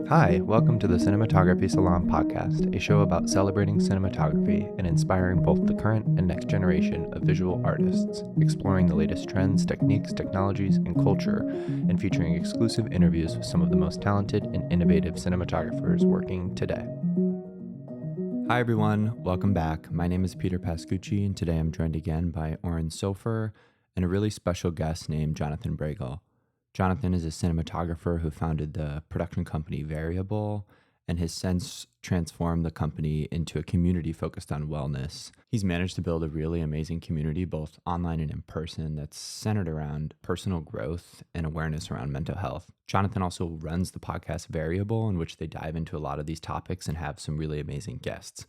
Hi, welcome to the Cinematography Salon podcast, a show about celebrating cinematography and inspiring both the current and next generation of visual artists, exploring the latest trends, techniques, technologies, and culture, and featuring exclusive interviews with some of the most talented and innovative cinematographers working today. Hi everyone, welcome back. My name is Peter Pascucci, and today I'm joined again by Oren Sofer and a really special guest named Jon Bregel. Jonathan is a cinematographer who founded the production company Variable and has since transformed the company into a community focused on wellness. He's managed to build a really amazing community, both online and in person, that's centered around personal growth and awareness around mental health. Jonathan also runs the podcast Variable, in which they dive into a lot of these topics and have some really amazing guests.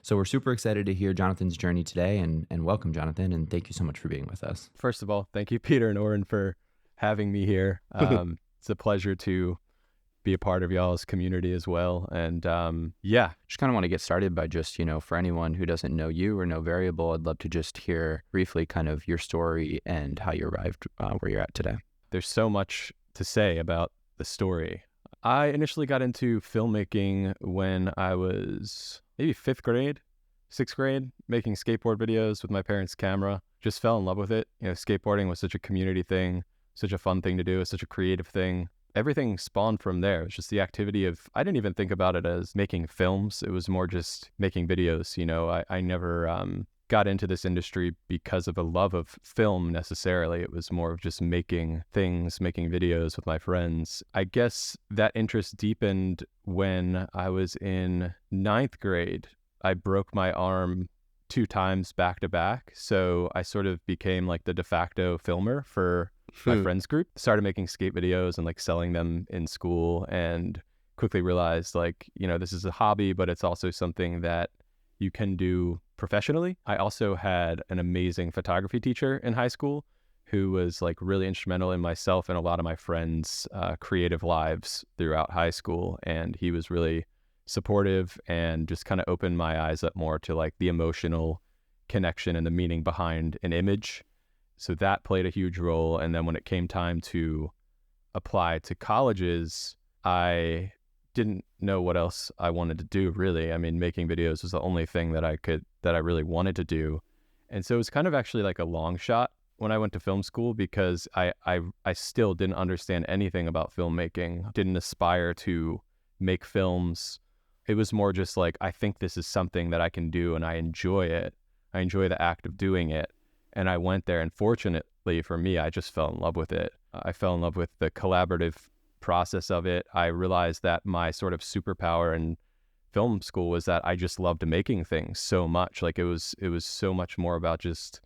So we're super excited to hear Jonathan's journey today, and welcome, Jonathan, and thank you so much for being with us. First of all, thank you, Peter and Oren, for having me here. It's a pleasure to be a part of y'all's community as well. And just kind of want to get started by just, for anyone who doesn't know you or know Variable, I'd love to just hear briefly kind of your story and how you arrived where you're at today. There's so much to say about the story. I initially got into filmmaking when I was maybe sixth grade, making skateboard videos with my parents' camera. Just fell in love with it. Skateboarding was such a community thing, such a fun thing to do. It's such a creative thing. Everything spawned from there. It's just the activity of, I didn't even think about it as making films. It was more just making videos. I never got into this industry because of a love of film necessarily. It was more of just making things, making videos with my friends. I guess that interest deepened when I was in ninth grade. I broke my arm 2 times back to back. So I sort of became like the de facto filmer for my friends group. Started making skate videos and like selling them in school, and quickly realized this is a hobby, but it's also something that you can do professionally. I also had an amazing photography teacher in high school who was like really instrumental in myself and a lot of my friends' creative lives throughout high school. And he was really supportive and just kind of opened my eyes up more to like the emotional connection and the meaning behind an image. So that played a huge role. And then when it came time to apply to colleges, I didn't know what else I wanted to do, really. I mean, making videos was the only thing that I really wanted to do. And so it was kind of actually like a long shot when I went to film school, because I still didn't understand anything about filmmaking, didn't aspire to make films. It was more just like, I think this is something that I can do and I enjoy it. I enjoy the act of doing it. And I went there, and fortunately for me, I just fell in love with it. I fell in love with the collaborative process of it. I realized that my sort of superpower in film school was that I just loved making things so much. Like it was so much more about just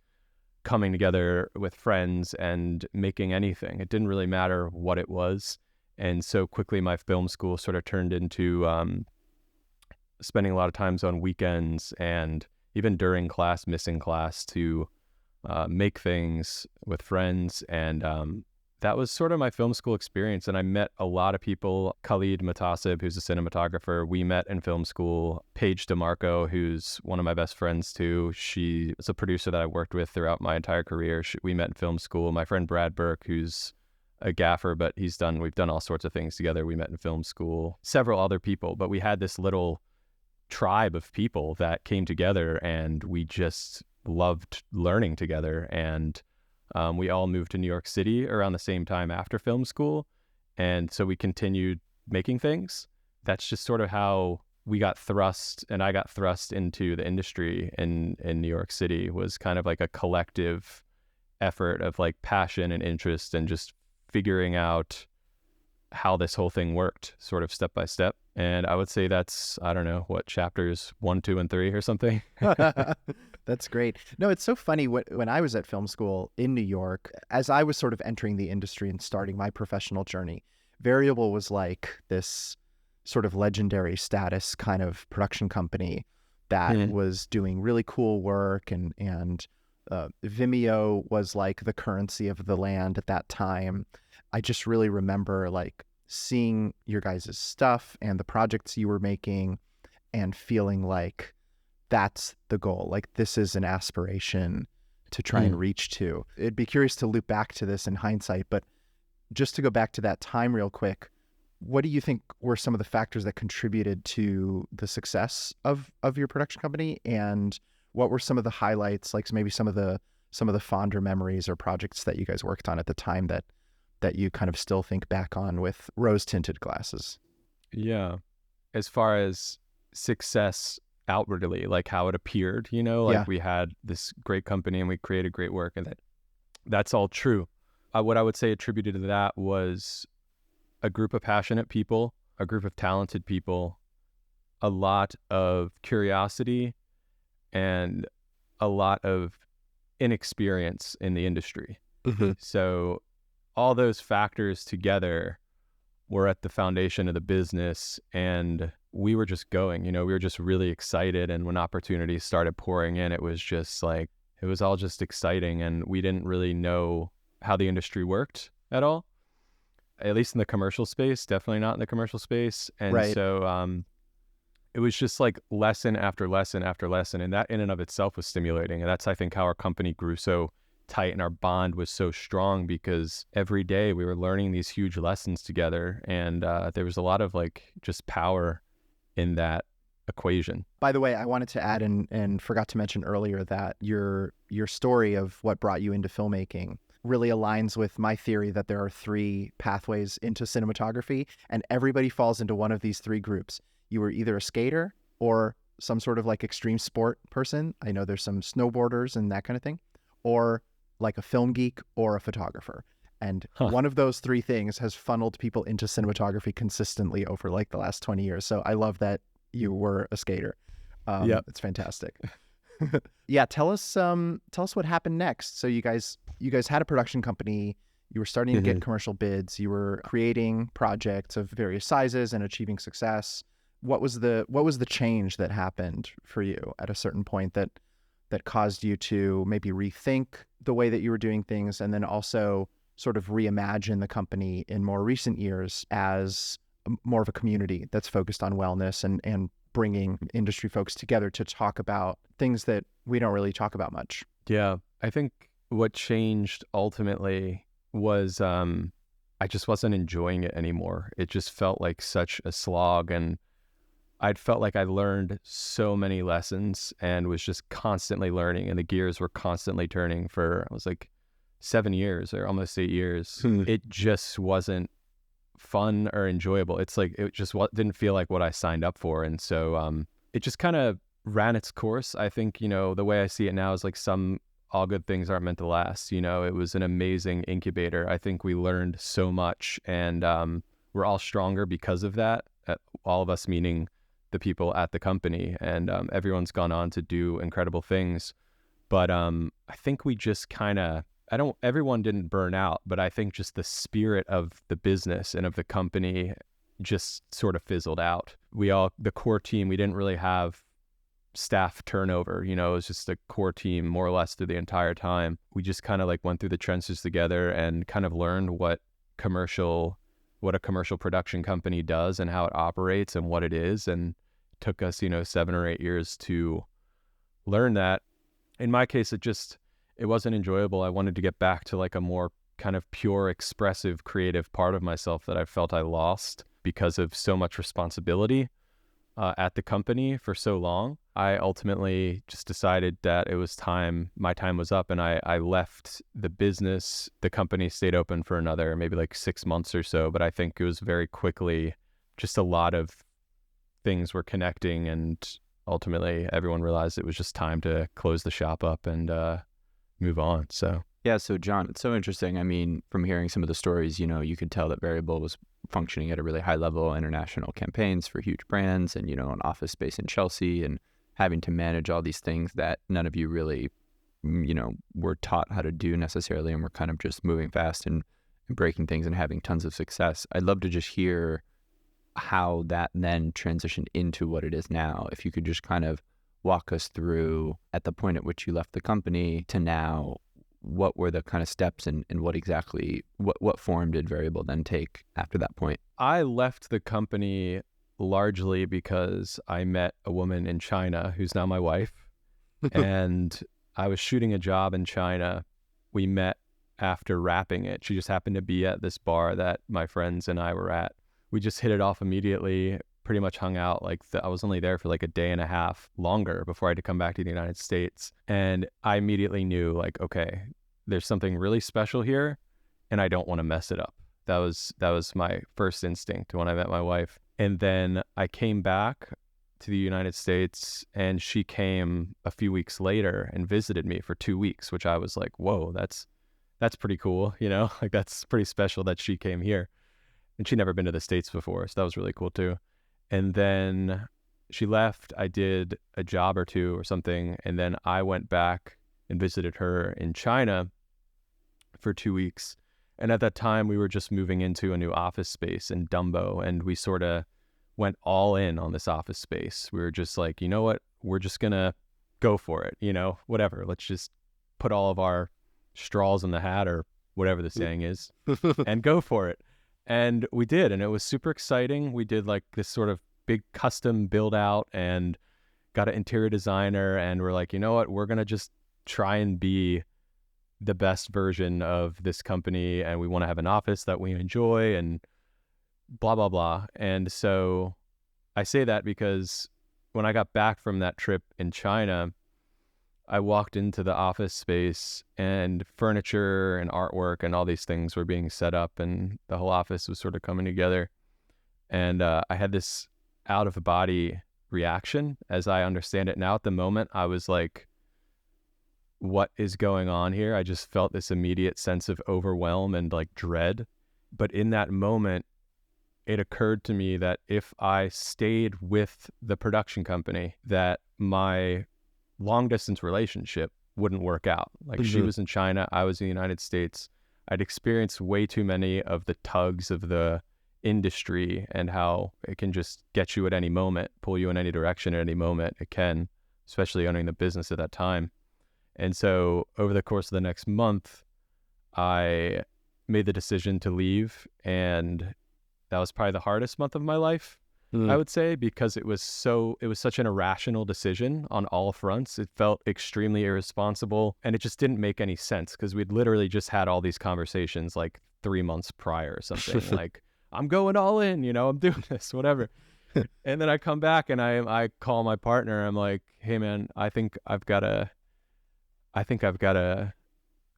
coming together with friends and making anything. It didn't really matter what it was. And so quickly my film school sort of turned into spending a lot of times on weekends and even during class, missing class to make things with friends. And that was sort of my film school experience. And I met a lot of people. Khalid Mutasib, who's a cinematographer, we met in film school. Paige DeMarco, who's one of my best friends too. She is a producer that I worked with throughout my entire career. We met in film school. My friend Brad Burke, who's a gaffer, but we've done all sorts of things together. We met in film school. Several other people, but we had this little tribe of people that came together, and we just loved learning together. And we all moved to New York City around the same time after film school. And so we continued making things. That's just sort of how I got thrust into the industry in New York City. Was kind of like a collective effort of like passion and interest and just figuring out how this whole thing worked sort of step by step. And I would say that's, I don't know, what, chapters 1, 2, and 3 or something. That's great. No, it's so funny. When I was at film school in New York, as I was sort of entering the industry and starting my professional journey, Variable was like this sort of legendary status kind of production company that was doing really cool work. And Vimeo was like the currency of the land at that time. I just really remember like seeing your guys' stuff and the projects you were making and feeling like that's the goal. Like this is an aspiration to try and reach to. It'd be curious to loop back to this in hindsight, but just to go back to that time real quick, what do you think were some of the factors that contributed to the success of your production company? And what were some of the highlights, like maybe some of the fonder memories or projects that you guys worked on at the time that you kind of still think back on with rose-tinted glasses? Yeah. As far as success outwardly, like how it appeared, like Yeah. we had this great company and we created great work, and that's all true. What I would say attributed to that was a group of passionate people, a group of talented people, a lot of curiosity, and a lot of inexperience in the industry. Mm-hmm. So all those factors together were at the foundation of the business, and we were just going, we were just really excited. And when opportunities started pouring in, it was just like, it was all just exciting. And we didn't really know how the industry worked at all, at least in the commercial space, definitely not in the commercial space. And Right. so it was just like lesson after lesson after lesson. And that in and of itself was stimulating. And that's, I think, how our company grew so tight and our bond was so strong, because every day we were learning these huge lessons together. And there was a lot of like just power in that equation. By the way, I wanted to add and forgot to mention earlier that your story of what brought you into filmmaking really aligns with my theory that there are 3 pathways into cinematography, and everybody falls into one of these 3 groups. You were either a skater or some sort of like extreme sport person. I know there's some snowboarders and that kind of thing, or like a film geek or a photographer. And one of those 3 things has funneled people into cinematography consistently over like the last 20 years. So I love that you were a skater. Yep. It's fantastic. Yeah. Tell us what happened next. So you guys had a production company. You were starting to get commercial bids. You were creating projects of various sizes and achieving success. What was the change that happened for you at a certain point that caused you to maybe rethink the way that you were doing things, and then also sort of reimagine the company in more recent years as more of a community that's focused on wellness and bringing industry folks together to talk about things that we don't really talk about much? Yeah. I think what changed ultimately was I just wasn't enjoying it anymore. It just felt like such a slog, and I'd felt like I learned so many lessons and was just constantly learning, and the gears were constantly turning for, I was like 7 years or almost 8 years. It just wasn't fun or enjoyable. It's like, it just didn't feel like what I signed up for. And so it just kind of ran its course. I think, the way I see it now is like all good things aren't meant to last. It was an amazing incubator. I think we learned so much, and we're all stronger because of that. All of us, meaning the people at the company, and everyone's gone on to do incredible things. But I think we just kind of, everyone didn't burn out, but I think just the spirit of the business and of the company just sort of fizzled out. The core team, we didn't really have staff turnover, it was just a core team more or less through the entire time. We just kind of like went through the trenches together and kind of learned what a commercial production company does and how it operates and what it is. And it took us, 7 or 8 years to learn that. In my case, it wasn't enjoyable. I wanted to get back to like a more kind of pure, expressive, creative part of myself that I felt I lost because of so much responsibility at the company for so long. I ultimately just decided that it was time, my time was up, and I left the business. The company stayed open for another maybe like 6 months or so, but I think it was very quickly, just a lot of things were connecting, and ultimately everyone realized it was just time to close the shop up and move on. So yeah, so John, it's so interesting. I mean, from hearing some of the stories, you could tell that Variable was functioning at a really high level, international campaigns for huge brands, and an office space in Chelsea, and having to manage all these things that none of you really, were taught how to do necessarily, and were kind of just moving fast and breaking things and having tons of success. I'd love to just hear how that then transitioned into what it is now. If you could just kind of walk us through at the point at which you left the company to now, what were the kind of steps and what form did Variable then take after that point? I left the company largely because I met a woman in China who's now my wife, and I was shooting a job in China. We met after wrapping it. She just happened to be at this bar that my friends and I were at. we just hit it off immediately, pretty much hung out. Like I was only there for like a day and a half longer before I had to come back to the United States. And I immediately knew like, okay, there's something really special here and I don't want to mess it up. That was my first instinct when I met my wife. And then I came back to the United States and she came a few weeks later and visited me for 2 weeks, which I was like, whoa, that's pretty cool. You know, like that's pretty special that she came here. And she'd never been to the States before. So that was really cool too. And then she left. I did a job or two or something. And then I went back and visited her in China for 2 weeks. And at that time, we were just moving into a new office space in Dumbo. And we sort of went all in on this office space. We were just like, you know what? We're just going to go for it. You know, whatever. Let's just put all of our straws in the hat or whatever the saying is and go for it. And we did. And it was super exciting. We did like this sort of big custom build out and got an interior designer. And we're like, you know what? We're going to just try and be the best version of this company. And we want to have an office that we enjoy and blah, blah, blah. And so I say that because when I got back from that trip in China, I walked into the office space and furniture and artwork and all these things were being set up and the whole office was sort of coming together. And I had this out of body reaction. As I understand it now, at the moment, I was like, what is going on here? I just felt this immediate sense of overwhelm and like dread. But in that moment, it occurred to me that if I stayed with the production company, that my long distance relationship wouldn't work out. Like she was in China, I was in the United States. I'd experienced way too many of the tugs of the industry and how it can just get you at any moment, pull you in any direction at any moment. It can, especially owning the business at that time. And so over the course of the next month, I made the decision to leave. And that was probably the hardest month of my life, I would say, because it was such an irrational decision on all fronts. It felt extremely irresponsible and it just didn't make any sense because we'd literally just had all these conversations like 3 months prior or something. Like, I'm going all in, you know, I'm doing this, whatever. And then I come back and I call my partner. I'm like, hey man, I think I've got to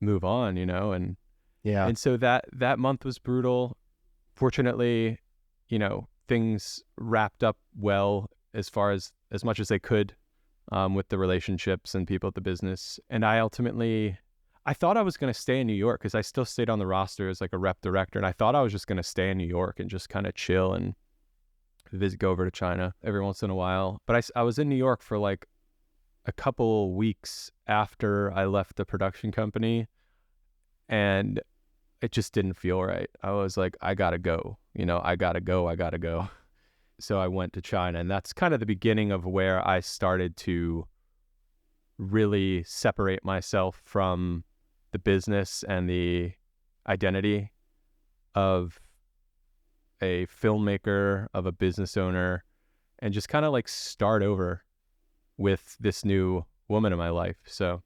move on, you know? And Yeah. And so that month was brutal. Fortunately, you know, things wrapped up well as much as they could with the relationships and people at the business. And I thought I was going to stay in New York because I still stayed on the roster as like a rep director. And I thought I was just going to stay in New York and just kind of chill and go over to China every once in a while. But I was in New York for like a couple weeks after I left the production company and it just didn't feel right. I was like, I gotta go, you know, I gotta go. So I went to China, and that's kind of the beginning of where I started to really separate myself from the business and the identity of a filmmaker, of a business owner, and just kind of like start over with this new woman in my life. So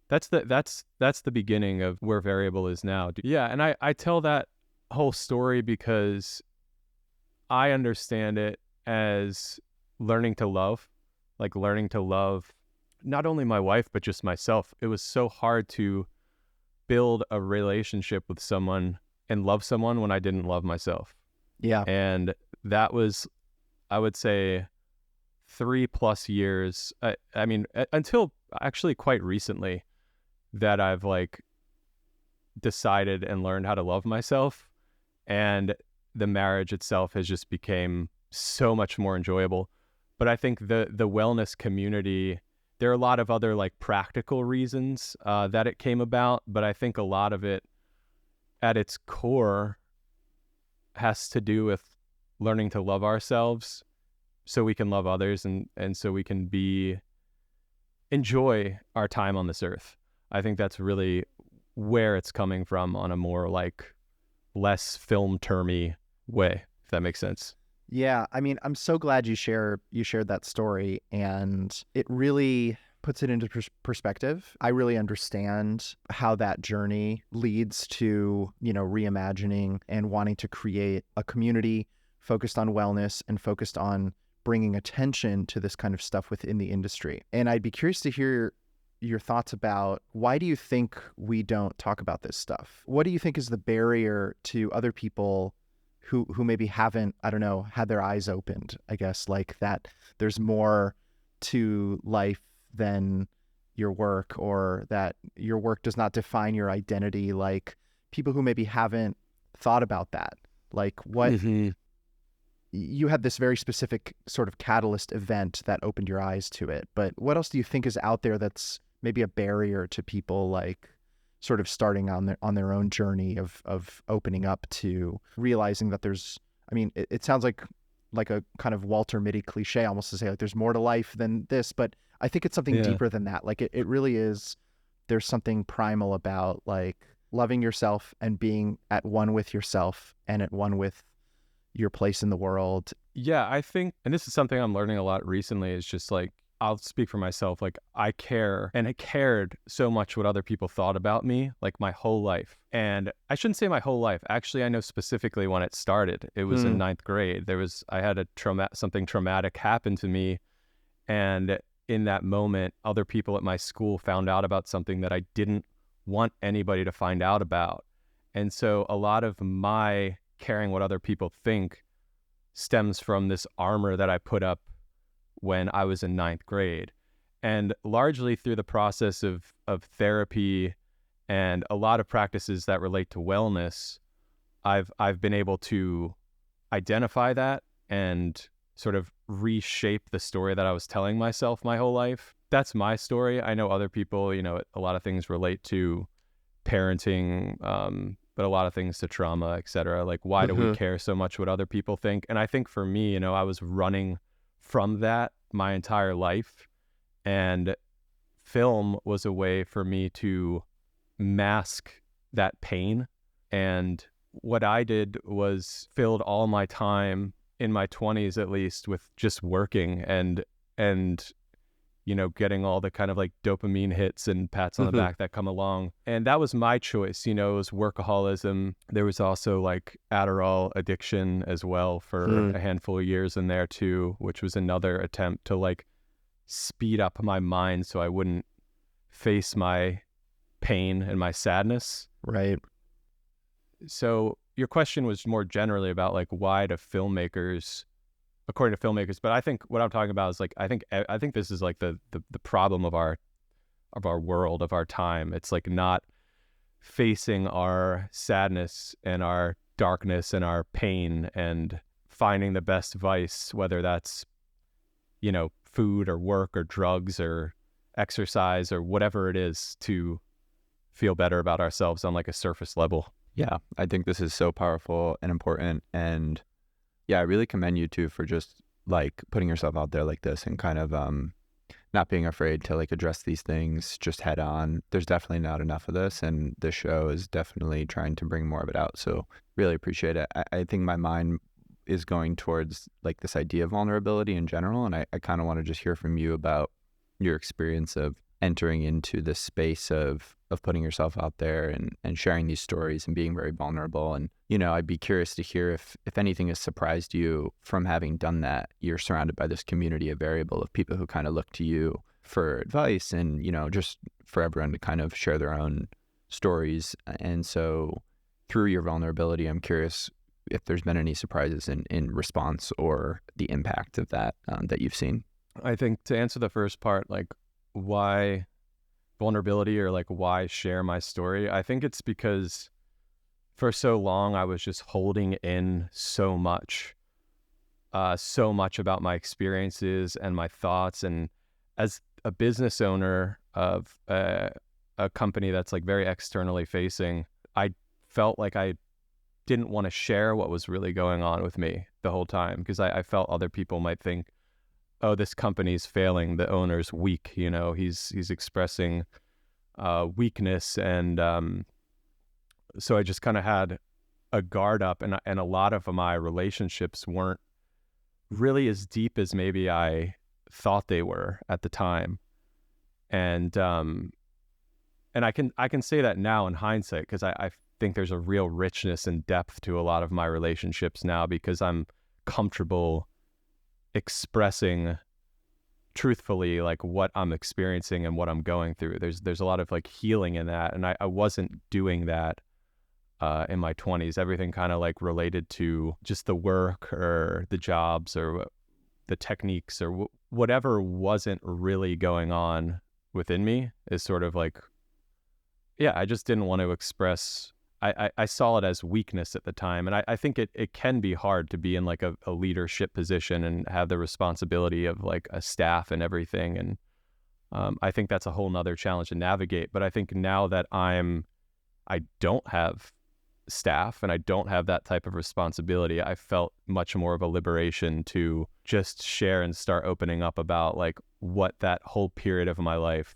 that's the beginning of where Variable is now. Yeah, and I tell that whole story because I understand it as learning to love not only my wife, but just myself. It was so hard to build a relationship with someone and love someone when I didn't love myself. Yeah. And that was, I would say, 3+ years. I mean, until actually quite recently, that I've like decided and learned how to love myself, and the marriage itself has just became so much more enjoyable. But I think the wellness community, there are a lot of other like practical reasons that it came about, but I think a lot of it at its core has to do with learning to love ourselves so we can love others and so we can enjoy our time on this earth. I think that's really where it's coming from on a more like less film termy way, if that makes sense. Yeah, I mean, I'm so glad you shared that story, and it really puts it into perspective. I really understand how that journey leads to, you know, reimagining and wanting to create a community focused on wellness and focused on bringing attention to this kind of stuff within the industry. And I'd be curious to hear your thoughts about, why do you think we don't talk about this stuff? What do you think is the barrier to other people who maybe haven't, I don't know, had their eyes opened, I guess, like that there's more to life than your work, or that your work does not define your identity? Like, people who maybe haven't thought about that, like what you had this very specific sort of catalyst event that opened your eyes to it, but what else do you think is out there that's maybe a barrier to people like sort of starting on their own journey of opening up to realizing that there's, I mean, it sounds like a kind of Walter Mitty cliche almost to say like there's more to life than this, but I think it's something deeper than that. Like it really is, there's something primal about like loving yourself and being at one with yourself and at one with your place in the world. Yeah, I think, and this is something I'm learning a lot recently, is just like, I'll speak for myself. Like, I care, and I cared so much what other people thought about me, like my whole life. And I shouldn't say my whole life. Actually, I know specifically when it started. It was in ninth grade. I had something traumatic happen to me. And in that moment, other people at my school found out about something that I didn't want anybody to find out about. And so a lot of my caring what other people think stems from this armor that I put up when I was in ninth grade. And largely through the process of therapy and a lot of practices that relate to wellness, I've been able to identify that and sort of reshape the story that I was telling myself my whole life. That's my story. I know other people, a lot of things relate to parenting, but a lot of things to trauma, et cetera. Like, why do we care so much what other people think? And I think for me, I was running from that my entire life. And film was a way for me to mask that pain. And what I did was filled all my time in my 20s, at least, with just working and getting all the kind of like dopamine hits and pats on the back that come along. And that was my choice. It was workaholism. There was also like Adderall addiction as well for a handful of years in there too, which was another attempt to like speed up my mind so I wouldn't face my pain and my sadness. Right. So your question was more generally about like, why do filmmakers, according to filmmakers, but I think what I'm talking about is like, I think this is like the problem of our world, of our time. It's like not facing our sadness and our darkness and our pain and finding the best vice, whether that's, food or work or drugs or exercise or whatever it is, to feel better about ourselves on like a surface level. Yeah, I think this is so powerful and important. And yeah, I really commend you too for just like putting yourself out there like this and kind of not being afraid to like address these things just head on. There's definitely not enough of this, and this show is definitely trying to bring more of it out. So really appreciate it. I think my mind is going towards like this idea of vulnerability in general, and I kind of want to just hear from you about your experience of entering into this space of putting yourself out there and sharing these stories and being very vulnerable. And, I'd be curious to hear if anything has surprised you from having done that. You're surrounded by this community of Variable, of people who kind of look to you for advice and, just for everyone to kind of share their own stories. And so through your vulnerability, I'm curious if there's been any surprises in response or the impact of that that you've seen. I think to answer the first part, like why vulnerability or like why share my story, I think it's because for so long I was just holding in so much about my experiences and my thoughts. And as a business owner of a company that's like very externally facing, I felt like I didn't want to share what was really going on with me the whole time, because I felt other people might think, oh, this company's failing, the owner's weak, he's expressing weakness. And so I just kind of had a guard up, and a lot of my relationships weren't really as deep as maybe I thought they were at the time. And I can say that now in hindsight, because I think there's a real richness and depth to a lot of my relationships now, because I'm comfortable expressing truthfully like what I'm experiencing and what I'm going through. There's a lot of like healing in that, and I wasn't doing that in my 20s. Everything kind of like related to just the work or the jobs or the techniques or whatever wasn't really going on within me is sort of like, yeah, I just didn't want to express. I saw it as weakness at the time. And I think it can be hard to be in like a leadership position and have the responsibility of like a staff and everything. And I think that's a whole nother challenge to navigate. But I think now that I don't have staff and I don't have that type of responsibility, I felt much more of a liberation to just share and start opening up about like what that whole period of my life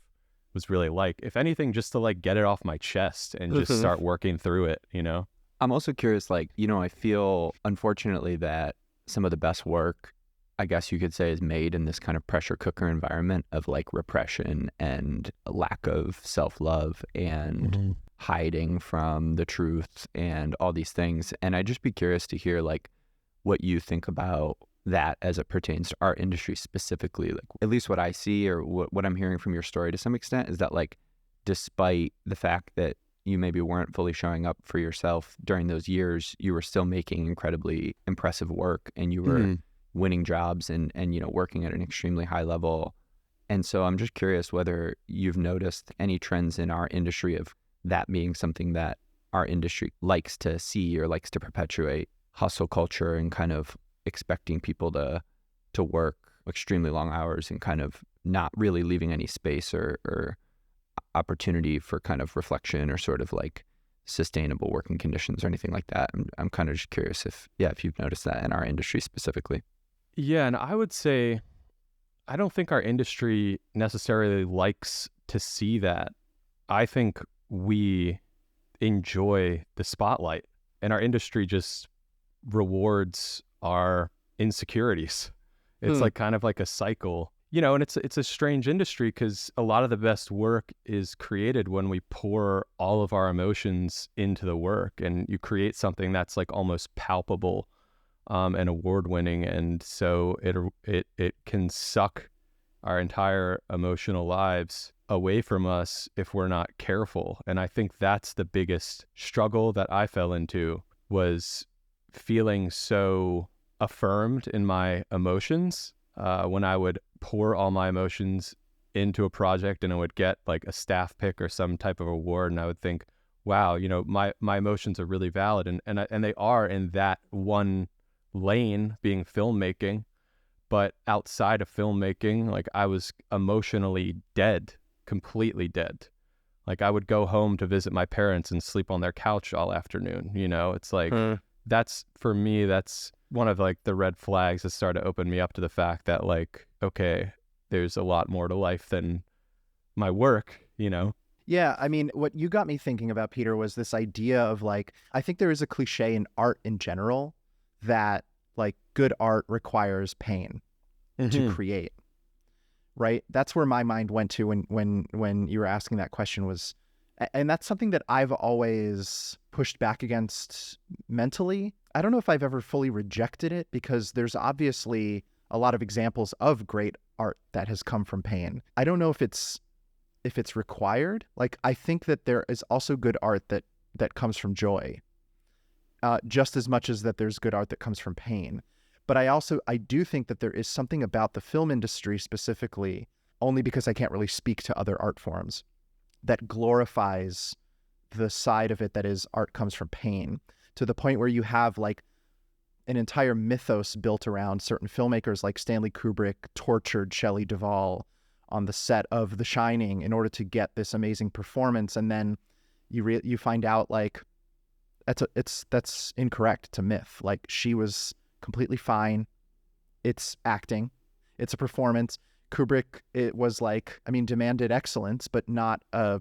was really like. If anything, just to like get it off my chest and just start working through it, you know? I'm also curious, like, you know, I feel unfortunately that some of the best work, I guess you could say, is made in this kind of pressure cooker environment of like repression and a lack of self-love and hiding from the truth and all these things. And I'd just be curious to hear like what you think about that as it pertains to our industry specifically. Like, at least what I see or what I'm hearing from your story to some extent is that like, despite the fact that you maybe weren't fully showing up for yourself during those years, you were still making incredibly impressive work, and you were winning jobs and, you know, working at an extremely high level. And so I'm just curious whether you've noticed any trends in our industry of that being something that our industry likes to see or likes to perpetuate, hustle culture and kind of expecting people to work extremely long hours and kind of not really leaving any space or opportunity for kind of reflection or sort of like sustainable working conditions or anything like that. I'm kind of just curious if you've noticed that in our industry specifically. Yeah, and I would say I don't think our industry necessarily likes to see that. I think we enjoy the spotlight, and our industry just rewards our insecurities. It's like kind of like a cycle, you know, and it's a strange industry because a lot of the best work is created when we pour all of our emotions into the work, and you create something that's like almost palpable and award-winning. And so it can suck our entire emotional lives away from us if we're not careful. And I think that's the biggest struggle that I fell into, was feeling so affirmed in my emotions when I would pour all my emotions into a project and I would get like a staff pick or some type of award, and I would think, wow, you know, my emotions are really valid, and they are in that one lane, being filmmaking. But outside of filmmaking, like, I was emotionally dead, completely dead. Like, I would go home to visit my parents and sleep on their couch all afternoon. You know, it's like, that's, for me, that's one of like the red flags that started to open me up to the fact that like, okay, there's a lot more to life than my work, you know? Yeah, I mean, what you got me thinking about, Peter, was this idea of like, I think there is a cliche in art in general that like good art requires pain to create, right? That's where my mind went to when you were asking that question, was, and that's something that I've always pushed back against mentally. I don't know if I've ever fully rejected it, because there's obviously a lot of examples of great art that has come from pain. I don't know if it's required. Like, I think that there is also good art that comes from joy, just as much as that there's good art that comes from pain. But I do think that there is something about the film industry specifically, only because I can't really speak to other art forms, that glorifies the side of it that is art comes from pain, to the point where you have like an entire mythos built around certain filmmakers, like Stanley Kubrick tortured Shelley Duvall on the set of The Shining in order to get this amazing performance, and then you find out like that's incorrect. It's a myth. Like, she was completely fine. It's acting. It's a performance. Kubrick, it was like, I mean, demanded excellence, but not a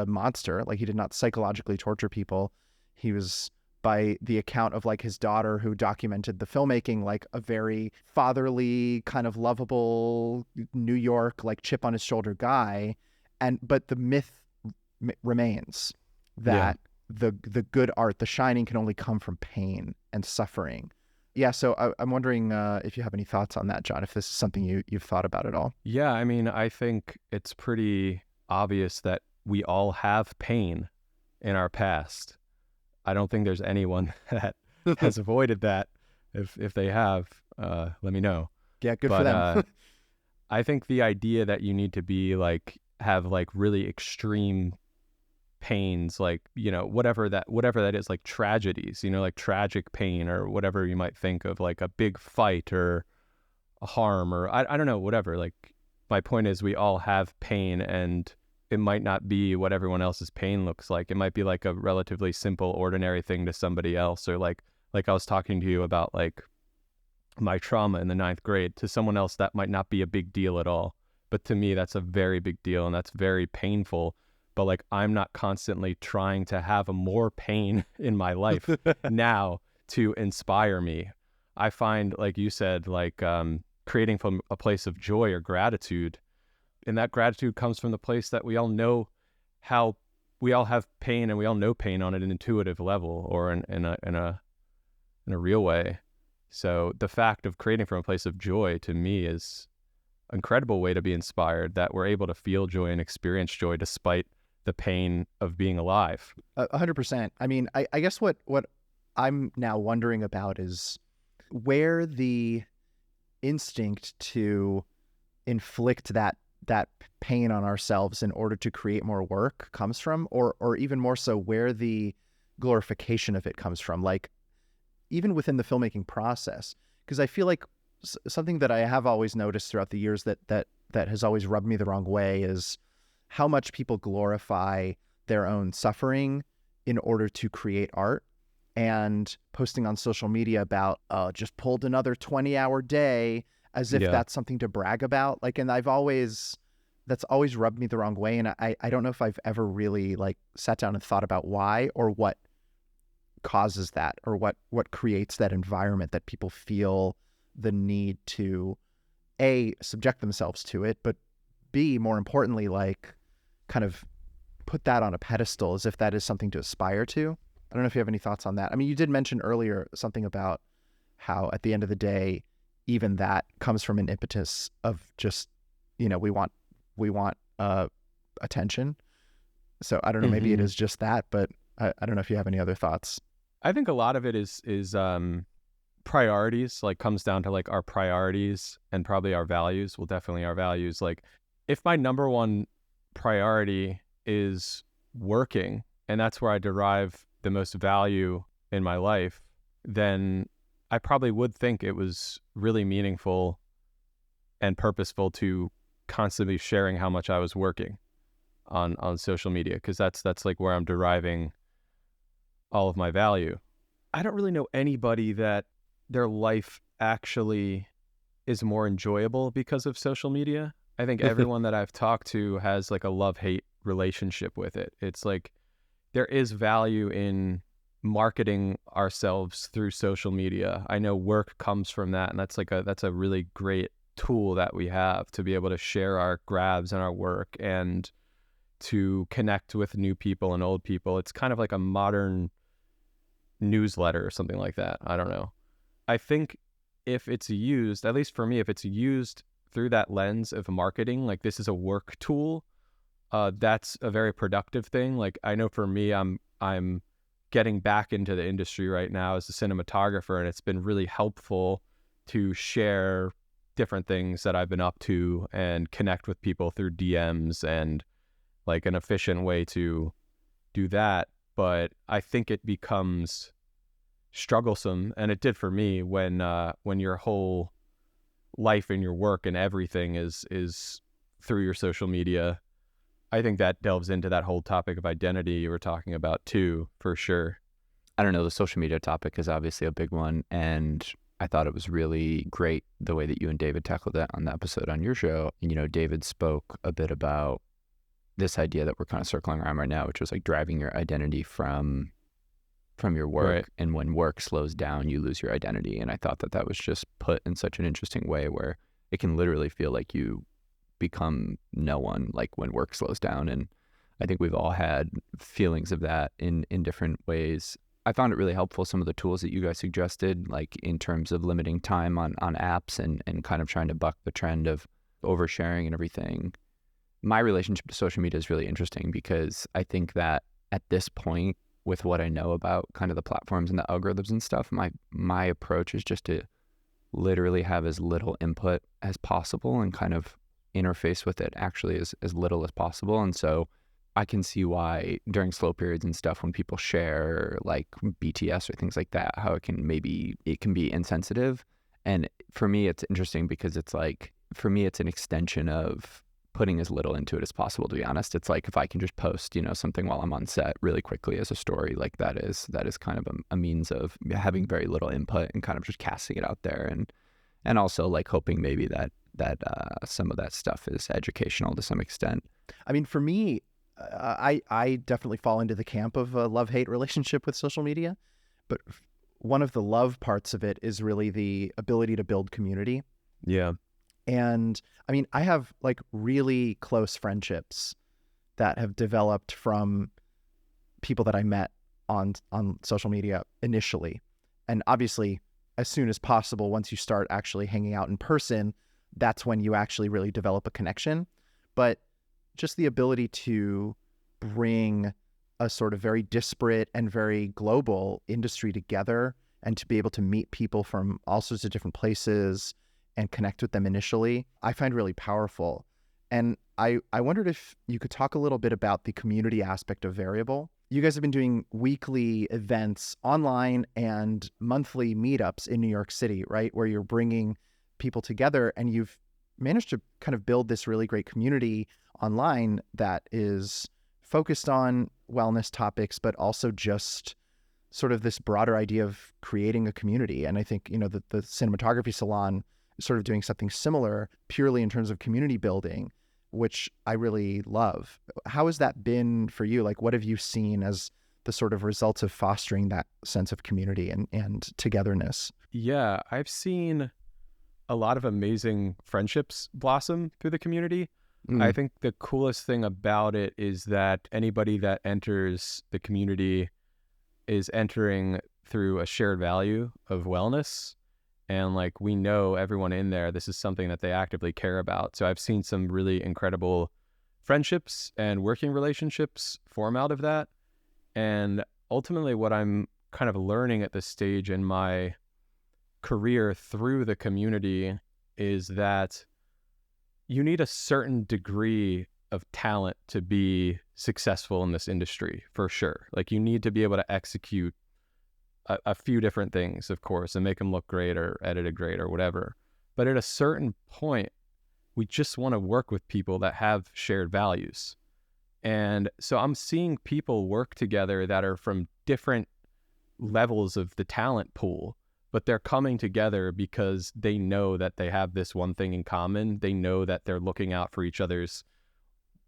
monster. Like, he did not psychologically torture people. He was, by the account of like his daughter who documented the filmmaking, like a very fatherly, kind of lovable New York, like chip on his shoulder guy. But the myth remains that the good art, The Shining, can only come from pain and suffering. Yeah, so I'm wondering if you have any thoughts on that, John, if this is something you've thought about at all. Yeah, I mean, I think it's pretty obvious that we all have pain in our past. I don't think there's anyone that has avoided that. If they have, let me know. Yeah, good for But them. I think the idea that you need to be like, have like really extreme pains, like, you know, whatever that is, like tragedies, you know, like tragic pain or whatever you might think of, like a big fight or a harm or I don't know, whatever. Like, my point is we all have pain, and it might not be what everyone else's pain looks like. It might be like a relatively simple, ordinary thing to somebody else, or like I was talking to you about, like my trauma in the 9th grade. To someone else, that might not be a big deal at all. But to me, that's a very big deal, and that's very painful. But like, I'm not constantly trying to have a more pain in my life now to inspire me. I find, like you said, like creating from a place of joy or gratitude. And that gratitude comes from the place that we all know how we all have pain, and we all know pain on an intuitive level or in a real way. So the fact of creating from a place of joy, to me, is an incredible way to be inspired, that we're able to feel joy and experience joy despite the pain of being alive. 100%. I mean, I guess what I'm now wondering about is where the instinct to inflict that pain on ourselves in order to create more work comes from, or even more so, where the glorification of it comes from. Like, even within the filmmaking process, because I feel like something that I have always noticed throughout the years that has always rubbed me the wrong way is how much people glorify their own suffering in order to create art, and posting on social media about just pulled another 20-hour day as if that's something to brag about. Like, and that's always rubbed me the wrong way. And I don't know if I've ever really like sat down and thought about why, or what causes that, or what creates that environment that people feel the need to A, subject themselves to it, but B, more importantly, like kind of put that on a pedestal as if that is something to aspire to. I don't know if you have any thoughts on that. I mean, you did mention earlier something about how at the end of the day, even that comes from an impetus of just, you know, we want attention. So I don't know, maybe it is just that, but I don't know if you have any other thoughts. I think a lot of it is priorities, like comes down to like our priorities and probably our values. Well, definitely our values. Like, if my number one priority is working, and that's where I derive the most value in my life, then I probably would think it was really meaningful and purposeful to constantly sharing how much I was working on social media, because that's like where I'm deriving all of my value. I don't really know anybody that their life actually is more enjoyable because of social media. I think everyone that I've talked to has like a love-hate relationship with it. It's like there is value in marketing ourselves through social media. I know work comes from that, and that's a really great tool that we have to be able to share our grabs and our work and to connect with new people and old people. It's kind of like a modern newsletter or something like that. I don't know. I think if it's used, at least for me, if it's used through that lens of marketing, like this is a work tool, that's a very productive thing. Like, I know for me, I'm getting back into the industry right now as a cinematographer, and it's been really helpful to share different things that I've been up to and connect with people through DMs, and like an efficient way to do that. But I think it becomes strugglesome, and it did for me, when your whole life and your work and everything is through your social media. I think that delves into that whole topic of identity you were talking about too, for sure. I don't know, the social media topic is obviously a big one, and I thought it was really great the way that you and David tackled that on the episode on your show. And, you know, David spoke a bit about this idea that we're kind of circling around right now, which was like driving your identity from your work. Right. And when work slows down, you lose your identity. And I thought that was just put in such an interesting way, where it can literally feel like you become no one, like when work slows down. And I think we've all had feelings of that in different ways. I found it really helpful, some of the tools that you guys suggested, like in terms of limiting time on apps and kind of trying to buck the trend of oversharing and everything. My relationship to social media is really interesting because I think that at this point, with what I know about kind of the platforms and the algorithms and stuff, my approach is just to literally have as little input as possible and kind of interface with it actually as little as possible. And so I can see why during slow periods and stuff, when people share like BTS or things like that, how it can be insensitive. And for me, it's interesting because it's like, for me, it's an extension of putting as little into it as possible, to be honest. It's like if I can just post, something while I'm on set really quickly as a story, like that is kind of a means of having very little input and kind of just casting it out there, and also like hoping maybe that some of that stuff is educational to some extent. I mean, for me, I definitely fall into the camp of a love-hate relationship with social media, but one of the love parts of it is really the ability to build community. Yeah. And I mean, I have like really close friendships that have developed from people that I met on social media initially. And obviously, as soon as possible, once you start actually hanging out in person, that's when you actually really develop a connection. But just the ability to bring a sort of very disparate and very global industry together and to be able to meet people from all sorts of different places and connect with them initially, I find really powerful. And I wondered if you could talk a little bit about the community aspect of Variable. You guys have been doing weekly events online and monthly meetups in New York City, right? Where you're bringing people together, and you've managed to kind of build this really great community online that is focused on wellness topics, but also just sort of this broader idea of creating a community. And I think, the Cinematography Salon is sort of doing something similar purely in terms of community building, which I really love. How has that been for you? Like, what have you seen as the sort of results of fostering that sense of community and togetherness? Yeah, I've seen a lot of amazing friendships blossom through the community. I think the coolest thing about it is that anybody that enters the community is entering through a shared value of wellness. And like, we know everyone in there, this is something that they actively care about. So I've seen some really incredible friendships and working relationships form out of that. And ultimately what I'm kind of learning at this stage in my career through the community is that you need a certain degree of talent to be successful in this industry, for sure. Like, you need to be able to execute a few different things, of course, and make them look great or edited great or whatever. But at a certain point, we just want to work with people that have shared values. And so I'm seeing people work together that are from different levels of the talent pool, but they're coming together because they know that they have this one thing in common. They know that they're looking out for each other's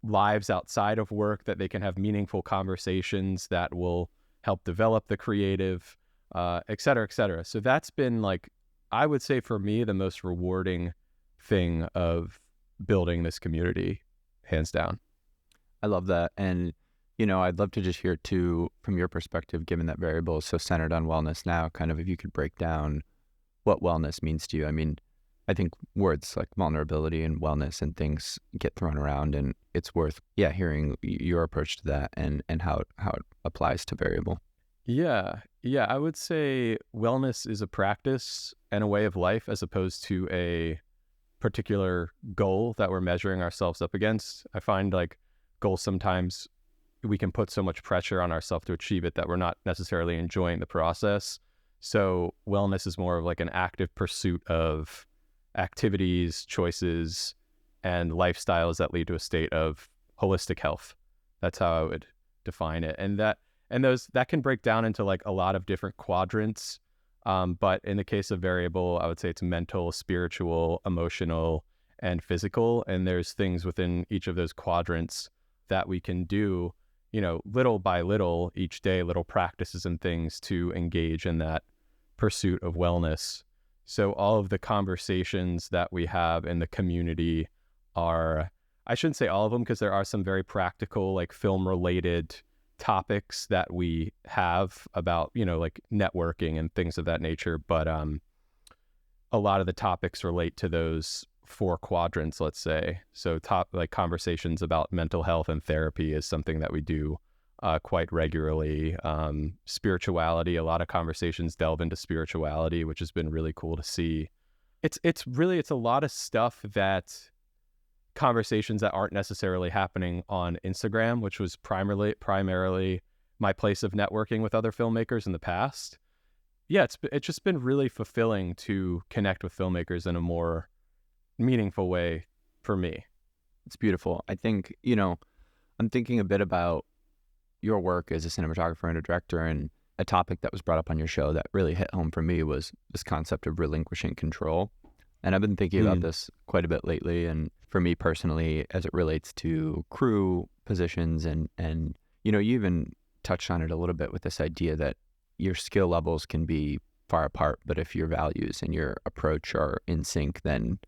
lives outside of work, that they can have meaningful conversations that will help develop the creative, et cetera, et cetera. So that's been, like, I would say for me, the most rewarding thing of building this community, hands down. I love that. And, I'd love to just hear too, from your perspective, given that Variable is so centered on wellness now, kind of if you could break down what wellness means to you. I mean, I think words like vulnerability and wellness and things get thrown around, and it's worth, hearing your approach to that and how it applies to Variable. Yeah, I would say wellness is a practice and a way of life as opposed to a particular goal that we're measuring ourselves up against. I find like goals sometimes we can put so much pressure on ourselves to achieve it that we're not necessarily enjoying the process. So wellness is more of like an active pursuit of activities, choices, and lifestyles that lead to a state of holistic health. That's how I would define it. And that can break down into like a lot of different quadrants. But in the case of Variable, I would say it's mental, spiritual, emotional, and physical. And there's things within each of those quadrants that we can do, little by little each day, little practices and things to engage in that pursuit of wellness. So all of the conversations that we have in the community are, I shouldn't say all of them, because there are some very practical, like film related topics that we have about, like networking and things of that nature. But a lot of the topics relate to those 4 quadrants, let's say. So conversations about mental health and therapy is something that we do quite regularly. Spirituality, a lot of conversations delve into spirituality, which has been really cool to see. It's a lot of stuff that conversations that aren't necessarily happening on Instagram, which was primarily my place of networking with other filmmakers in the past. Yeah, it's just been really fulfilling to connect with filmmakers in a more meaningful way for me. It's beautiful. I think, I'm thinking a bit about your work as a cinematographer and a director, and a topic that was brought up on your show that really hit home for me was this concept of relinquishing control. And I've been thinking about this quite a bit lately. And for me personally, as it relates to crew positions and you even touched on it a little bit with this idea that your skill levels can be far apart, but if your values and your approach are in sync, then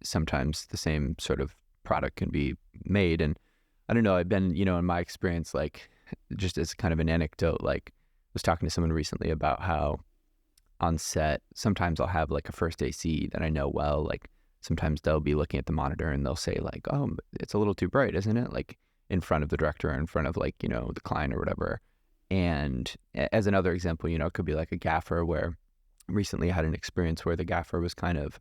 sometimes the same sort of product can be made. And I don't know, I've been, in my experience, like just as kind of an anecdote, like I was talking to someone recently about how on set, sometimes I'll have like a first AC that I know well, like sometimes they'll be looking at the monitor and they'll say like, oh, it's a little too bright, isn't it? Like in front of the director or in front of like, the client or whatever. And as another example, it could be like a gaffer where recently I had an experience where the gaffer was kind of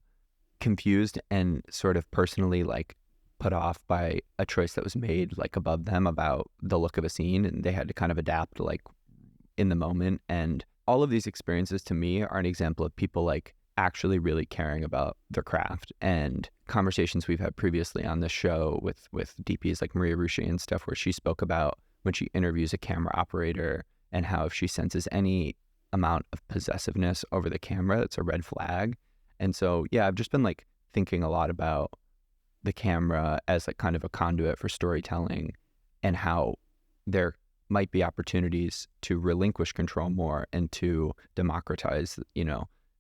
confused and sort of personally like put off by a choice that was made like above them about the look of a scene, and they had to kind of adapt like in the moment. And all of these experiences to me are an example of people like actually really caring about their craft. And conversations we've had previously on this show with DPs like Maria Rucci and stuff, where she spoke about when she interviews a camera operator and how if she senses any amount of possessiveness over the camera, it's a red flag. And so, yeah, I've just been like thinking a lot about the camera as like kind of a conduit for storytelling, and how there might be opportunities to relinquish control more and to democratize,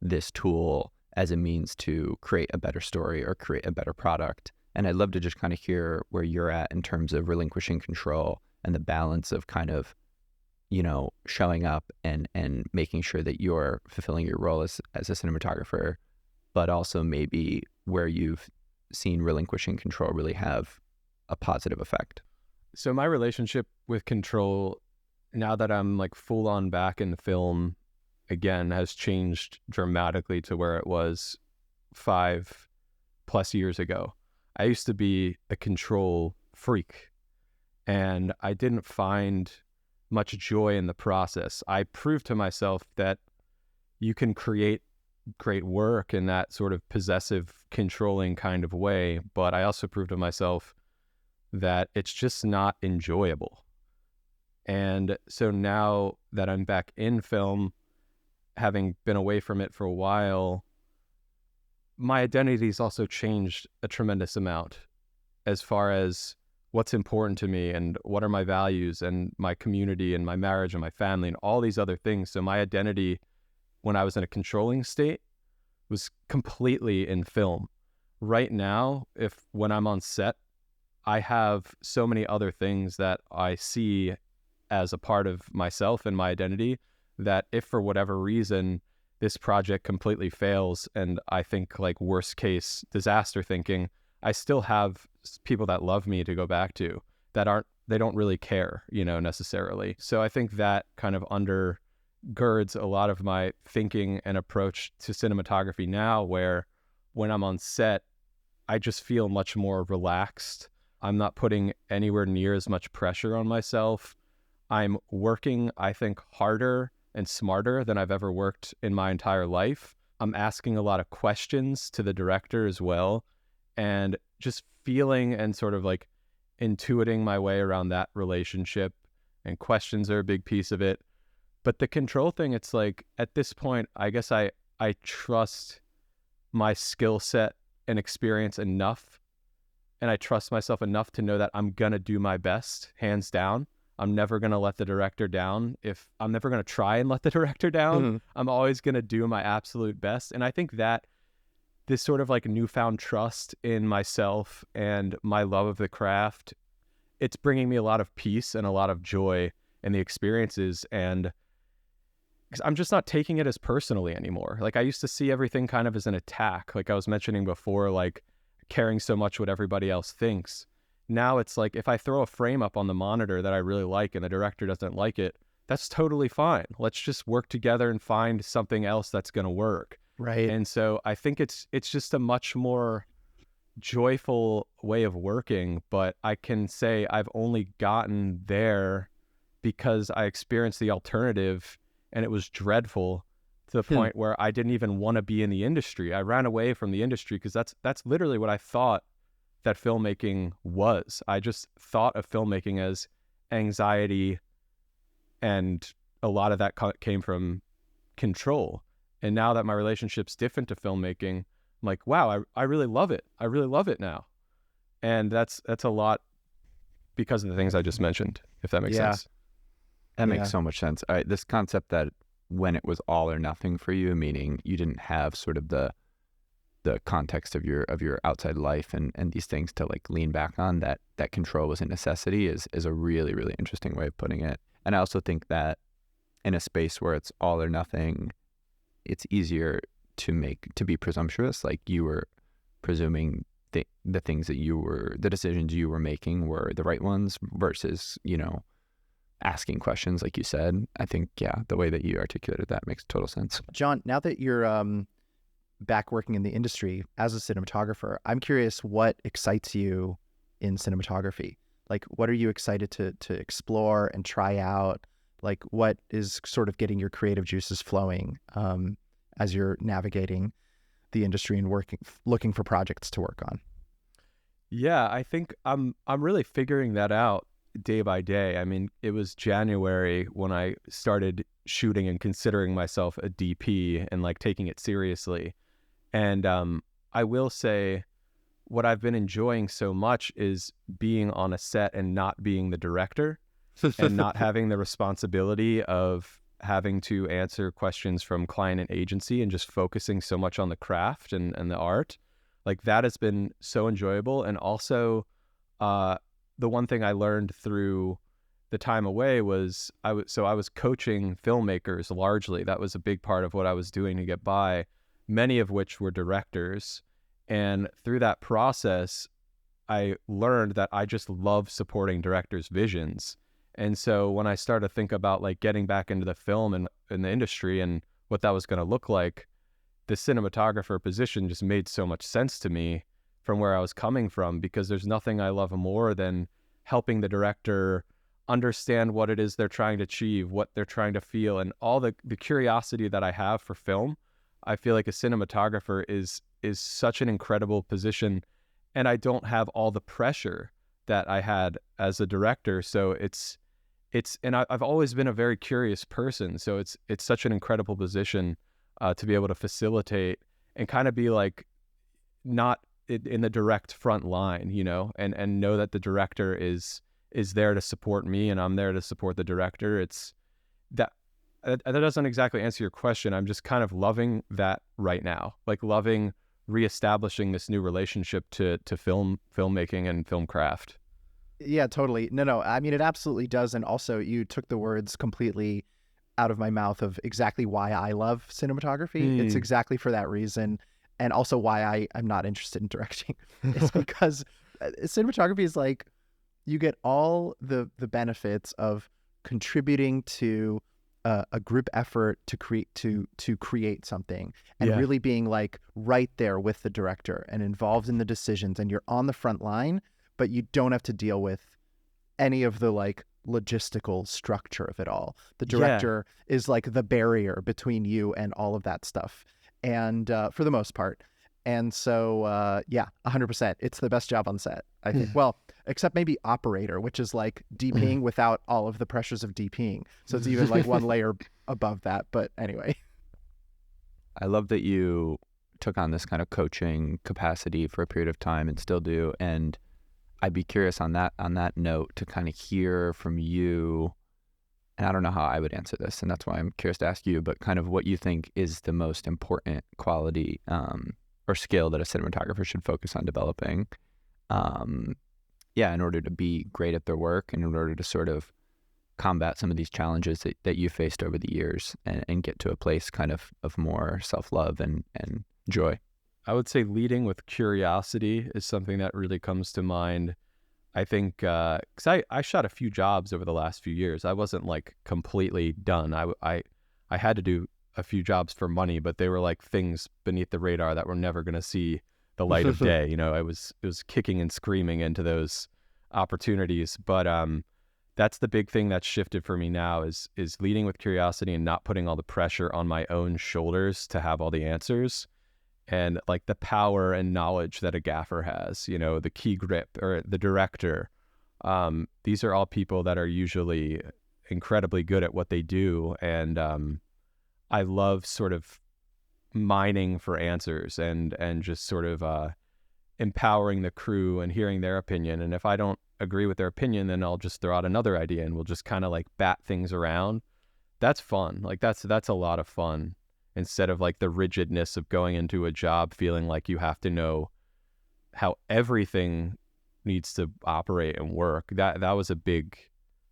this tool as a means to create a better story or create a better product. And I'd love to just kind of hear where you're at in terms of relinquishing control and the balance of kind of, showing up and making sure that you're fulfilling your role as a cinematographer, but also maybe where you've seen relinquishing control really have a positive effect. So my relationship with control, now that I'm like full on back in film again, has changed dramatically to where it was 5+ years ago. I used to be a control freak, and I didn't find much joy in the process. I proved to myself that you can create great work in that sort of possessive, controlling kind of way, but I also proved to myself that it's just not enjoyable. And so now that I'm back in film, having been away from it for a while, my identity's also changed a tremendous amount as far as what's important to me and what are my values and my community and my marriage and my family and all these other things. So my identity when I was in a controlling state was completely in film. Right now, when I'm on set, I have so many other things that I see as a part of myself and my identity that if for whatever reason this project completely fails, and I think like worst case disaster thinking, I still have people that love me to go back to they don't really care, necessarily. So I think that kind of undergirds a lot of my thinking and approach to cinematography now, where when I'm on set, I just feel much more relaxed. I'm not putting anywhere near as much pressure on myself. I'm working, I think, harder and smarter than I've ever worked in my entire life. I'm asking a lot of questions to the director as well, and just feeling and sort of like intuiting my way around that relationship, and questions are a big piece of it. But the control thing, it's like at this point, I guess I trust my skill set and experience enough, and I trust myself enough to know that I'm going to do my best, hands down. I'm never going to let the director down. If I'm never going to try and let the director down, I'm always going to do my absolute best. And I think that this sort of like newfound trust in myself and my love of the craft, it's bringing me a lot of peace and a lot of joy and the experiences. And because I'm just not taking it as personally anymore. Like I used to see everything kind of as an attack. Like I was mentioning before, like caring so much what everybody else thinks. Now it's like if I throw a frame up on the monitor that I really like and the director doesn't like it, that's totally fine. Let's just work together and find something else that's going to work. Right. And so I think it's just a much more joyful way of working, but I can say I've only gotten there because I experienced the alternative and it was dreadful to the point where I didn't even want to be in the industry. I ran away from the industry because that's literally what I thought that filmmaking was. I just thought of filmmaking as anxiety, and a lot of that came from control. And now that my relationship's different to filmmaking, I'm like, wow, I really love it. I really love it now. And that's a lot because of the things I just mentioned, if that makes sense. That makes so much sense. This concept that when it was all or nothing for you, meaning you didn't have sort of the context of your outside life and these things to like lean back on, that control was a necessity is a really, really interesting way of putting it. And I also think that in a space where it's all or nothing, it's easier to be presumptuous. Like you were presuming the things that the decisions you were making were the right ones versus, asking questions, like you said. I think, the way that you articulated that makes total sense. Jon, now that you're back working in the industry as a cinematographer, I'm curious what excites you in cinematography. Like, what are you excited to explore and try out? Like, what is sort of getting your creative juices flowing as you're navigating the industry and looking for projects to work on? Yeah, I think I'm really figuring that out day by day. I mean, it was January when I started shooting and considering myself a DP and like taking it seriously. And I will say what I've been enjoying so much is being on a set and not being the director and not having the responsibility of having to answer questions from client and agency and just focusing so much on the craft and the art. Like that has been so enjoyable. And also the one thing I learned through the time away was I was coaching filmmakers largely. That was a big part of what I was doing to get by, many of which were directors. And through that process, I learned that I just love supporting directors' visions. And so when I started to think about like getting back into the film and in the industry and what that was going to look like, the cinematographer position just made so much sense to me from where I was coming from, because there's nothing I love more than helping the director understand what it is they're trying to achieve, what they're trying to feel, and all the curiosity that I have for film. I feel like a cinematographer is such an incredible position, and I don't have all the pressure that I had as a director. So and I've always been a very curious person. So it's such an incredible position to be able to facilitate and kind of be like not in the direct front line, and know that the director is there to support me and I'm there to support the director. It's that doesn't exactly answer your question. I'm just kind of loving that right now, like loving reestablishing this new relationship to filmmaking and film craft. Yeah, totally. No, I mean, it absolutely does. And also you took the words completely out of my mouth of exactly why I love cinematography. It's exactly for that reason. And also why I'm not interested in directing. It's because cinematography is like, you get all the benefits of contributing to a group effort to create something, and really being like right there with the director and involved in the decisions, and you're on the front line, but you don't have to deal with any of the like logistical structure of it all. The director is like the barrier between you and all of that stuff, and for the most part. And so 100%, it's the best job on set, I think. Well, except maybe operator, which is like DPing without all of the pressures of DPing. So it's even like one layer above that. But anyway. I love that you took on this kind of coaching capacity for a period of time and still do. And I'd be curious on that note to kind of hear from you. And I don't know how I would answer this, and that's why I'm curious to ask you, but kind of what you think is the most important quality or skill that a cinematographer should focus on developing, in order to be great at their work and in order to sort of combat some of these challenges that you faced over the years and get to a place kind of more self-love and joy? I would say leading with curiosity is something that really comes to mind. I think, because I shot a few jobs over the last few years. I wasn't like completely done. I had to do a few jobs for money, but they were like things beneath the radar that were never going to see the light of day. You know, it was kicking and screaming into those opportunities. But that's the big thing that's shifted for me now is leading with curiosity and not putting all the pressure on my own shoulders to have all the answers. And like the power and knowledge that a gaffer has, you know, the key grip or the director. These are all people that are usually incredibly good at what they do. And I love sort of mining for answers and just sort of empowering the crew and hearing their opinion. And if I don't agree with their opinion, then I'll just throw out another idea and we'll just kind of like bat things around. That's fun. Like that's a lot of fun. Instead of like the rigidness of going into a job feeling like you have to know how everything needs to operate and work. That was a big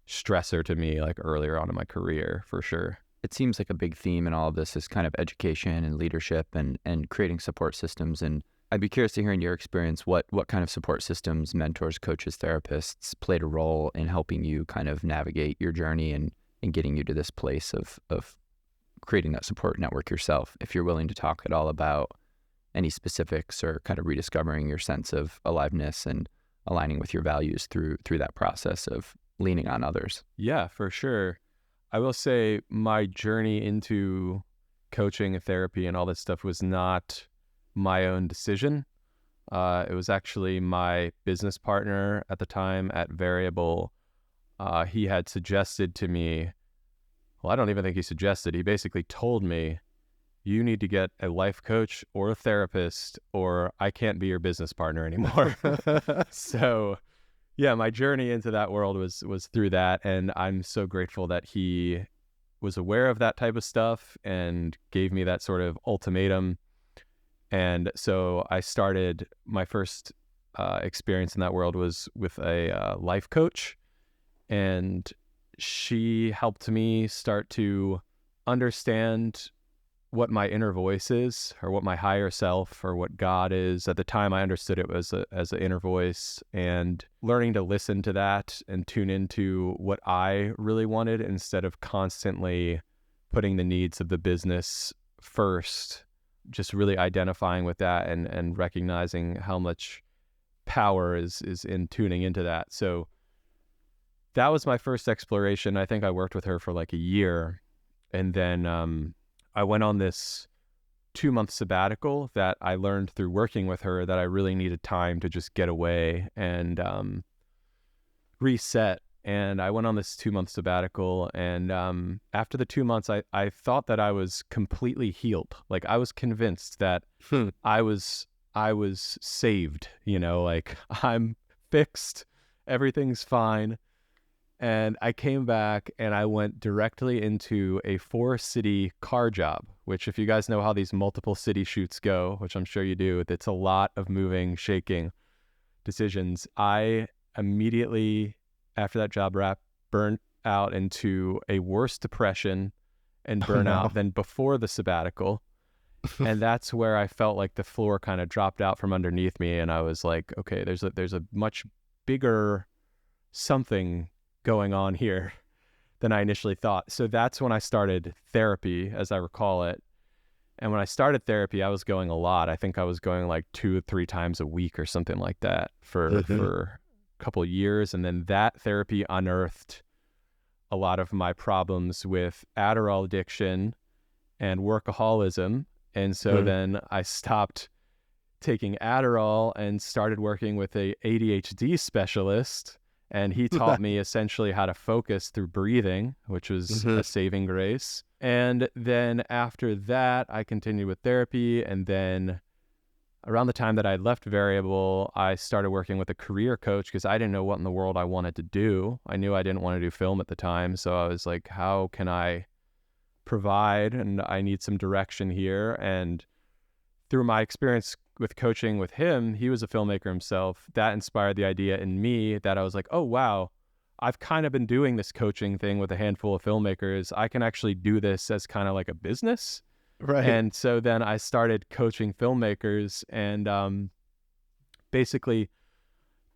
stressor to me like earlier on in my career, for sure. It seems like a big theme in all of this is kind of education and leadership and creating support systems. And I'd be curious to hear in your experience what kind of support systems, mentors, coaches, therapists played a role in helping you kind of navigate your journey and getting you to this place of creating that support network yourself. If you're willing to talk at all about any specifics or kind of rediscovering your sense of aliveness and aligning with your values through that process of leaning on others. Yeah, for sure. I will say my journey into coaching and therapy and all this stuff was not my own decision. It was actually my business partner at the time at Variable. He had suggested to me, well, I don't even think he suggested. He basically told me, you need to get a life coach or a therapist or I can't be your business partner anymore. So yeah, my journey into that world was through that. And I'm so grateful that he was aware of that type of stuff and gave me that sort of ultimatum. And so I started, my first experience in that world was with a life coach. And she helped me start to understand what my inner voice is, or what my higher self, or what God is. At the time, I understood it as an inner voice, and learning to listen to that and tune into what I really wanted instead of constantly putting the needs of the business first. Just really identifying with that and recognizing how much power is in tuning into that. So that was my first exploration. I think I worked with her for like a year. And then I went on this 2-month sabbatical that I learned through working with her that I really needed time to just get away and reset. And I went on this 2-month sabbatical. And after the 2 months, I thought that I was completely healed. Like I was convinced that I was saved, you know, like I'm fixed. Everything's fine. And I came back and I went directly into a 4-city car job, which if you guys know how these multiple city shoots go, which I'm sure you do, it's a lot of moving, shaking decisions. I immediately, after that job wrap, burnt out into a worse depression and burnout than before the sabbatical. And that's where I felt like the floor kind of dropped out from underneath me. And I was like, okay, there's a much bigger something going on here than I initially thought. So that's when I started therapy, as I recall it. And when I started therapy, I was going a lot. I think I was going like 2 or 3 times a week or something like that for a couple of years. And then that therapy unearthed a lot of my problems with Adderall addiction and workaholism. And so then I stopped taking Adderall and started working with a ADHD specialist. And he taught me essentially how to focus through breathing, which was a saving grace. And then after that, I continued with therapy. And then around the time that I left Variable, I started working with a career coach because I didn't know what in the world I wanted to do. I knew I didn't want to do film at the time. So I was like, how can I provide? And I need some direction here. And through my experience with coaching with him, he was a filmmaker himself. That inspired the idea in me that I was like, oh, wow, I've kind of been doing this coaching thing with a handful of filmmakers. I can actually do this as kind of like a business. Right. And so then I started coaching filmmakers and basically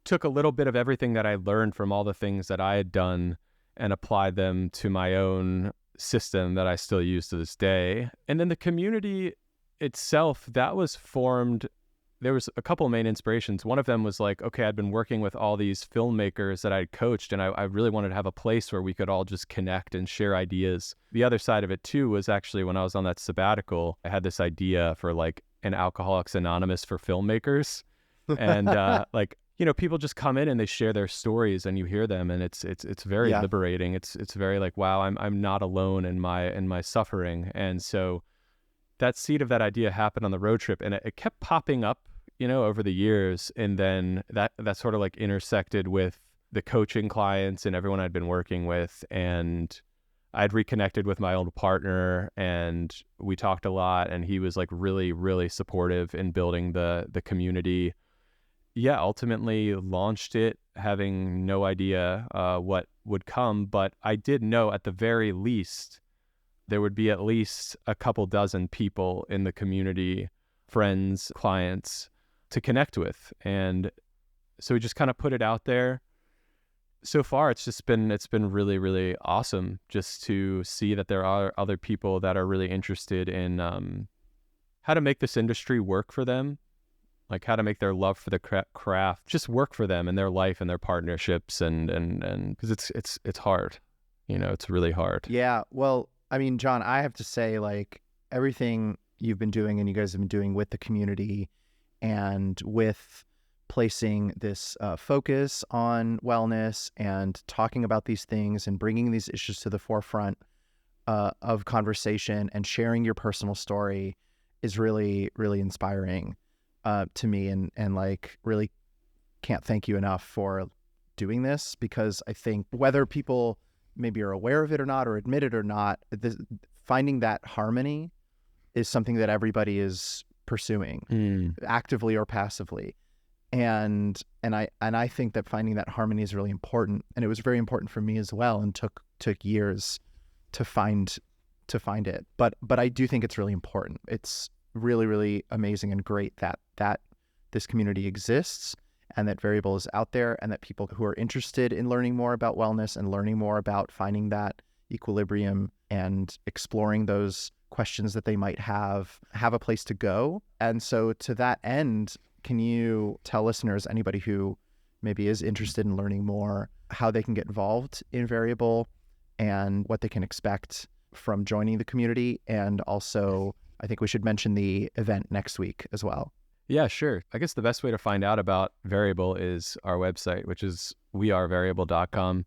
took a little bit of everything that I learned from all the things that I had done and applied them to my own system that I still use to this day. And then the community itself, that was formed. There was a couple of main inspirations. One of them was like, okay, I'd been working with all these filmmakers that I'd coached, and I really wanted to have a place where we could all just connect and share ideas. The other side of it too was actually when I was on that sabbatical, I had this idea for like an Alcoholics Anonymous for filmmakers. And like, you know, people just come in and they share their stories and you hear them, and it's very liberating. It's very like, wow, I'm not alone in my suffering. And so that seed of that idea happened on the road trip, and it kept popping up, you know, over the years. And then that sort of like intersected with the coaching clients and everyone I'd been working with. And I'd reconnected with my old partner, and we talked a lot, and he was like really, really supportive in building the community. Yeah, ultimately launched it, having no idea what would come. But I did know at the very least there would be at least a couple dozen people in the community, friends, clients to connect with. And so we just kind of put it out there. So far, it's been really, really awesome just to see that there are other people that are really interested in how to make this industry work for them, like how to make their love for the craft just work for them in their life and their partnerships, and because it's hard, you know, it's really hard. Yeah, well, I mean, Jon, I have to say, like, everything you've been doing and you guys have been doing with the community and with placing this focus on wellness and talking about these things and bringing these issues to the forefront of conversation and sharing your personal story is really, really inspiring to me, and like really can't thank you enough for doing this, because I think whether people maybe are aware of it or not, or admit it or not, finding that harmony is something that everybody is pursuing, actively or passively. And I think that finding that harmony is really important, and it was very important for me as well, and took years to find it. But I do think it's really important. It's really, really amazing and great that this community exists, and that Variable is out there, and that people who are interested in learning more about wellness and learning more about finding that equilibrium and exploring those questions that they might have a place to go. And so to that end, can you tell listeners, anybody who maybe is interested in learning more, how they can get involved in Variable and what they can expect from joining the community? And also, I think we should mention the event next week as well. Yeah, sure. I guess the best way to find out about Variable is our website, which is wearevariable.com.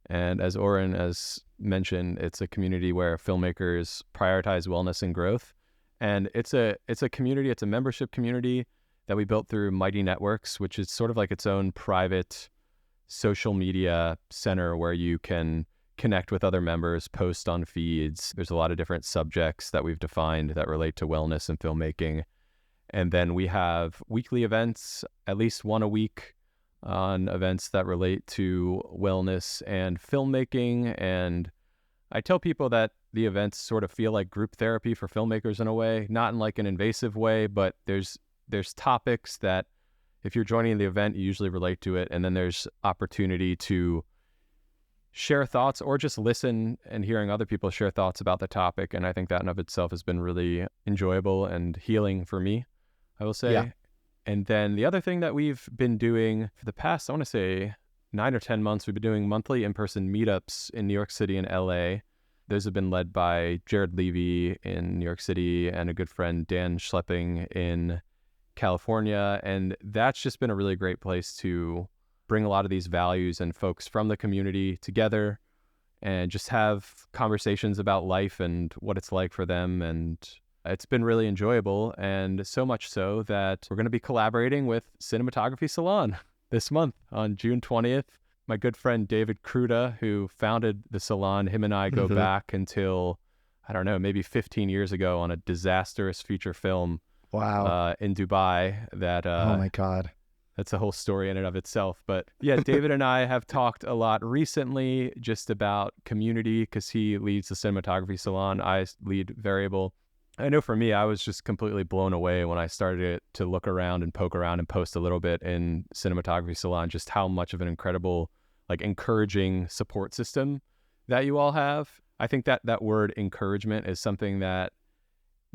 And as Oren has mentioned, it's a community where filmmakers prioritize wellness and growth. And it's a community, it's a membership community that we built through Mighty Networks, which is sort of like its own private social media center where you can connect with other members, post on feeds. There's a lot of different subjects that we've defined that relate to wellness and filmmaking. And then we have weekly events, at least one a week, on events that relate to wellness and filmmaking. And I tell people that the events sort of feel like group therapy for filmmakers in a way, not in like an invasive way, but there's topics that if you're joining the event, you usually relate to it. And then there's opportunity to share thoughts or just listen and hearing other people share thoughts about the topic. And I think that in of itself has been really enjoyable and healing for me, I will say. Yeah. And then the other thing that we've been doing for the past, I want to say 9 or 10 months, we've been doing monthly in-person meetups in New York City and LA. Those have been led by Jared Levy in New York City and a good friend, Dan Schlepping, in California. And that's just been a really great place to bring a lot of these values and folks from the community together and just have conversations about life and what it's like for them. And it's been really enjoyable, and so much so that we're going to be collaborating with Cinematography Salon this month on June 20th. My good friend David Kruta, who founded the salon, him and I go back until, I don't know, maybe 15 years ago on a disastrous feature film in Dubai that oh my God. that's a whole story in and of itself. But yeah, David and I have talked a lot recently just about community, because he leads the Cinematography Salon. I lead Variable. I know for me, I was just completely blown away when I started to look around and poke around and post a little bit in Cinematography Salon, just how much of an incredible, like, encouraging support system that you all have. I think that word encouragement is something that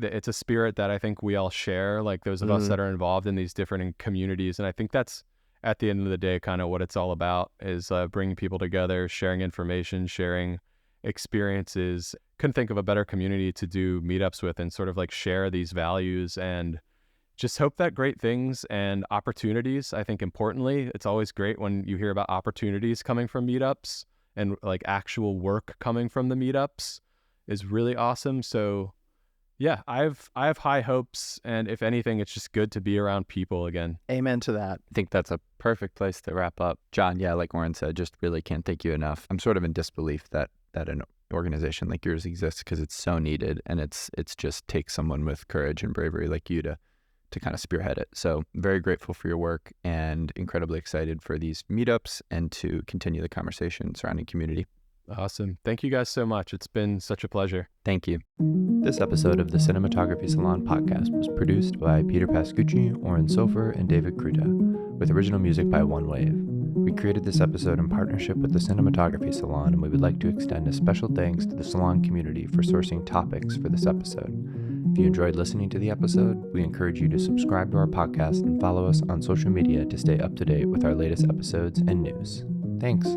it's a spirit that I think we all share, like those of us that are involved in these different communities. And I think that's, at the end of the day, kind of what it's all about, is bringing people together, sharing information, sharing experiences. Couldn't think of a better community to do meetups with and sort of like share these values, and just hope that great things and opportunities. I think importantly, it's always great when you hear about opportunities coming from meetups, and like actual work coming from the meetups is really awesome. So yeah, I have high hopes, and if anything, it's just good to be around people again. Amen to that. I think that's a perfect place to wrap up. Jon, yeah, like Warren said, just really can't thank you enough. I'm sort of in disbelief that an organization like yours exists, because it's so needed, and it's just takes someone with courage and bravery like you to kind of spearhead it. So very grateful for your work, and incredibly excited for these meetups and to continue the conversation surrounding community. Awesome. Thank you guys so much. It's been such a pleasure. Thank you. This episode of the Cinematography Salon podcast was produced by Peter Pascucci, Oren Sofer, and David Kruta, with original music by One Wave. We created this episode in partnership with the Cinematography Salon, and we would like to extend a special thanks to the salon community for sourcing topics for this episode. If you enjoyed listening to the episode, we encourage you to subscribe to our podcast and follow us on social media to stay up to date with our latest episodes and news. Thanks.